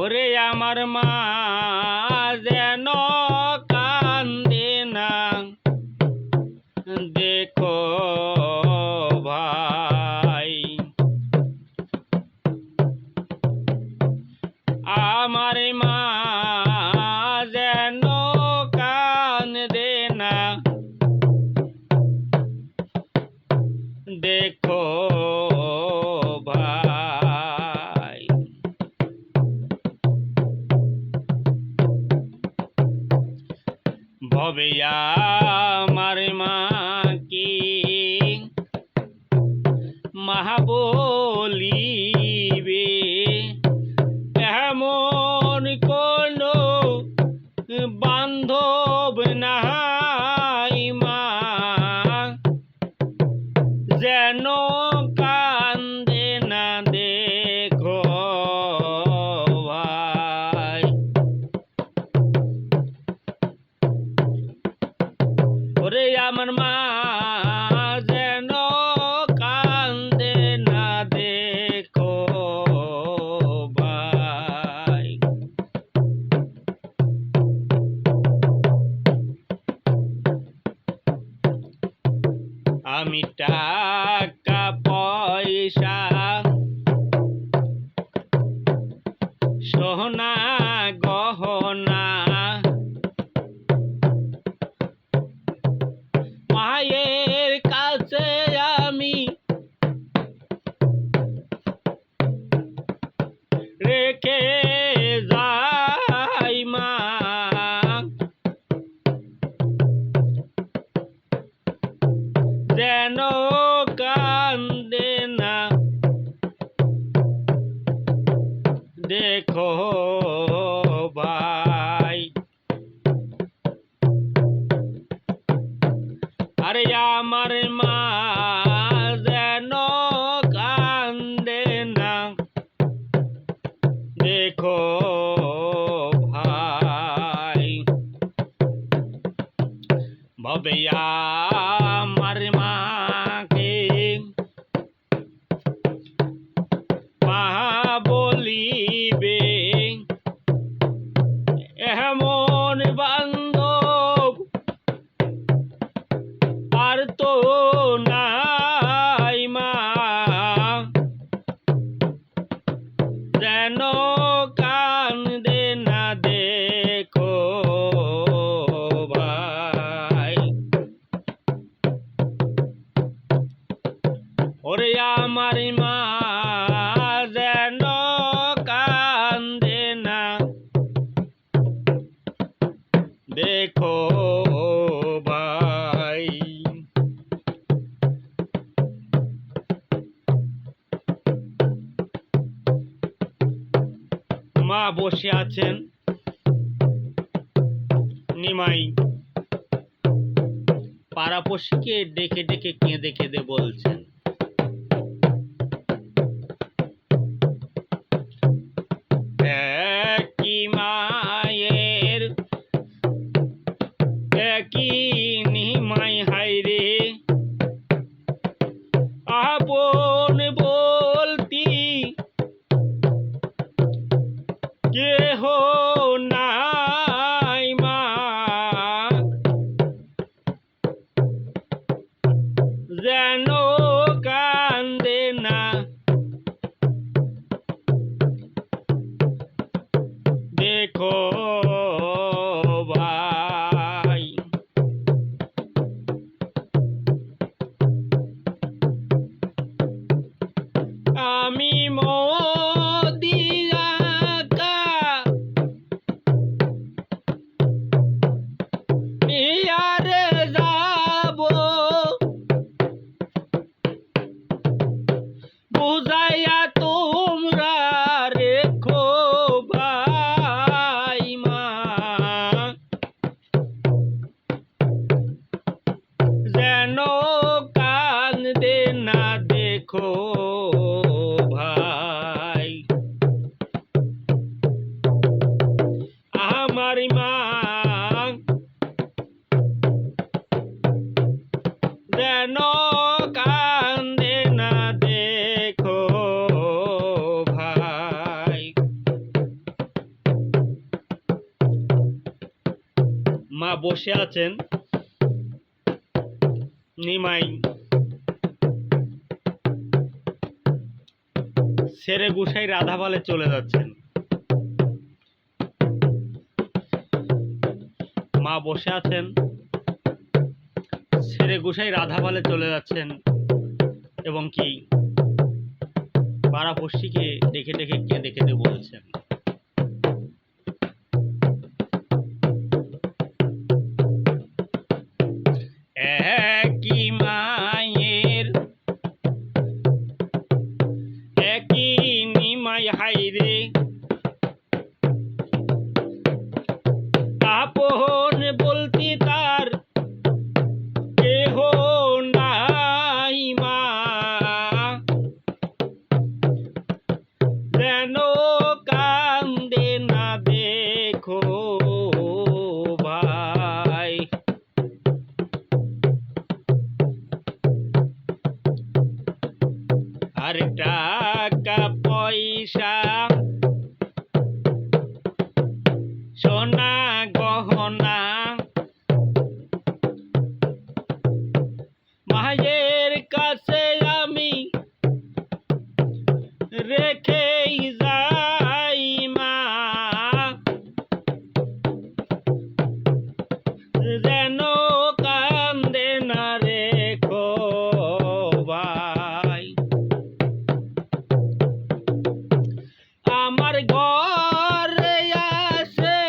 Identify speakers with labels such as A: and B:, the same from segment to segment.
A: ওরে আমার মা যেন কান্দে না, দেখো ভাই আমার মা যেন কান্দে না, দেখো ভাই ভবে আমার মা কি মহা বলিবে, এমন কোনো বান্ধব নাই মা যেন কান্দে না, দেখো ভাই ওরে আমার মা যেন কান্দে না, দেখো ভাই আমি টাকা পয়সা সোনা গহনা মায়ের কাছে আমি রেখে যাই মা, যেন কান্দে না, দেখো ভাই আরে আমার মা যেন কান্দে না, দেখো ভাই ভবে আমার মাকে মা বলিবে, এমন বান্ধব আর তো নাই মা যেন কান্দে না, দেখো ভাই ওরে আমার মা যেন কান্দে না, দেখো ভাই মা বসে আছেন নিমাই পাড়াপড়শিকে ডেকে ডেকে কেঁদে কেঁদে বলছেন, একই মায়ের একই নিমাই হায়রে, আপন বলতি কেহ নাই মা যেন কান্দে না, দেখো ভাই আমি মদিনা নিয়ারে যাব বুঝাইয়া তোমরা রেখো ভাই মা যেন কান্দে না, দেখো ভাই আমার মা যেন কান্দে না, দেখো ভাই বসে আছেন, নিমাই ছেড়ে গুসাই রাধাপালে চলে যাচ্ছেন। মা বসে আছেন, ছেড়ে গুসাই রাধাপালে চলে যাচ্ছেন এবং কি পাড়াপড়শিকে ডেকে ডেকে কেঁদে কেঁদে বলছেন। একই মায়ের একই নিমাই হাইরে, আপন বলতে তার কেহ নাই মা, যেন কান্দে না দেখো ভাই। আর টাকা পয়সা সোনা গহনা মায়ের কাছে আমি রেখেই যাই মা, যেন কান্দে না রেখো ভাই। আমার ঘরে আসে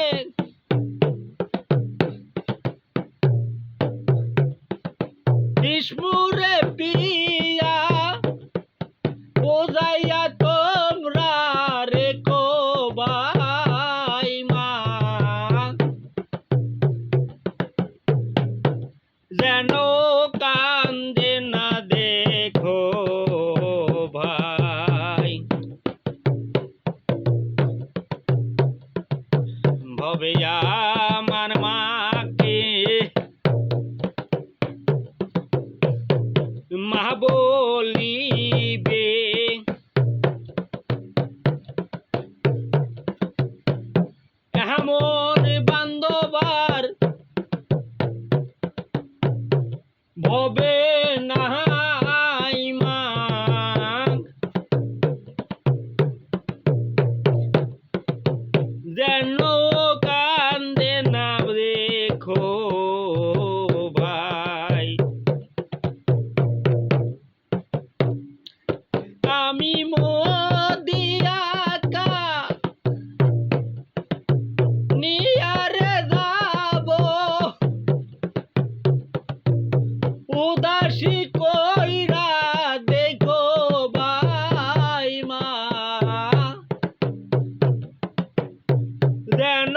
A: বিষ্ণুরে পিয়া, বোঝাইয়া তোমরা রেখো ভাই মা, যেন কান্দে না দেখো ভাই। ভবে আমার মাকে মা বলিবে, এমন বান্ধবার ভবে নাই মা, যেন কান্দে না দেখো ভাই। আমি মদিয়াকা নিয়ারে যাব, উদাসী কইরা দেখো ভাই মা, যেন